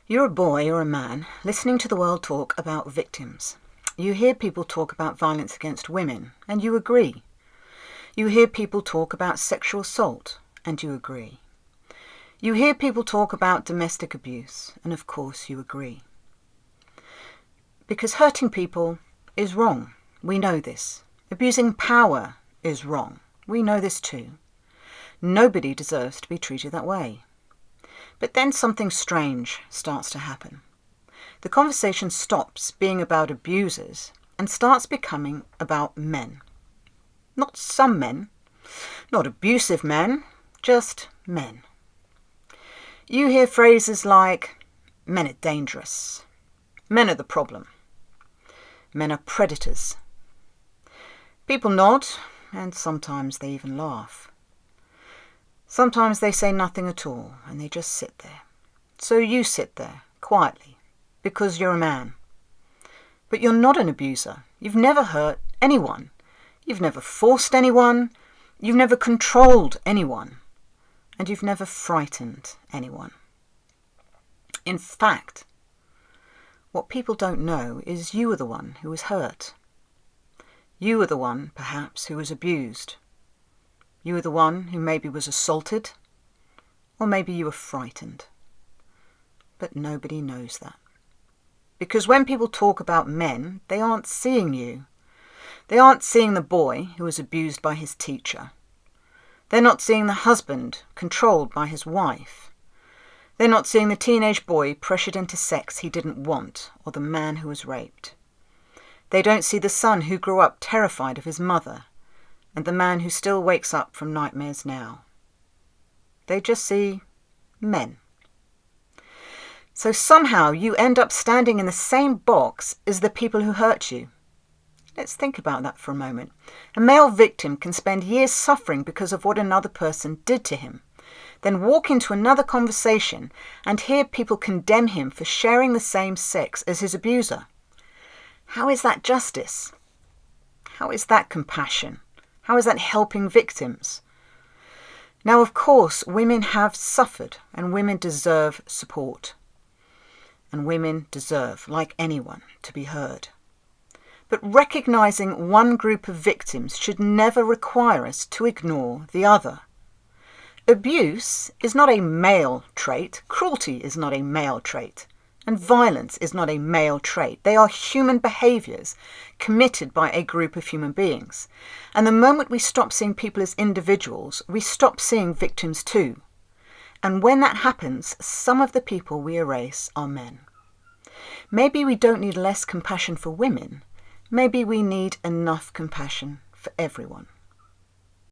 You're a boy or a man listening to the world talk about victims. You hear people talk about violence against women, and you agree. You hear people talk about sexual assault, and you agree. You hear people talk about domestic abuse, and of course you agree. Because hurting people is wrong. We know this. Abusing power is wrong. We know this too. Nobody deserves to be treated that way. But then something strange starts to happen. The conversation stops being about abusers and starts becoming about men. Not some men, not abusive men, just men. You hear phrases like, men are dangerous, men are the problem, men are predators. People nod, and sometimes they even laugh. Sometimes they say nothing at all, and they just sit there. So you sit there, quietly, because you're a man. But you're not an abuser. You've never hurt anyone. You've never forced anyone. You've never controlled anyone. And you've never frightened anyone. In fact, what people don't know is you were the one who was hurt. You were the one, perhaps, who was abused. You were the one who maybe was assaulted, or maybe you were frightened. But nobody knows that. Because when people talk about men, they aren't seeing you. They aren't seeing the boy who was abused by his teacher. They're not seeing the husband controlled by his wife. They're not seeing the teenage boy pressured into sex he didn't want, or the man who was raped. They don't see the son who grew up terrified of his mother, and the man who still wakes up from nightmares now. They just see men. So somehow you end up standing in the same box as the people who hurt you. Let's think about that for a moment. A male victim can spend years suffering because of what another person did to him, then walk into another conversation and hear people condemn him for sharing the same sex as his abuser. How is that justice? How is that compassion? How is that helping victims? Now, of course, women have suffered and women deserve support. And women deserve, like anyone, to be heard. But recognising one group of victims should never require us to ignore the other. Abuse is not a male trait. Cruelty is not a male trait. And violence is not a male trait. They are human behaviours committed by a group of human beings. And the moment we stop seeing people as individuals, we stop seeing victims too. And when that happens, some of the people we erase are men. Maybe we don't need less compassion for women. Maybe we need enough compassion for everyone.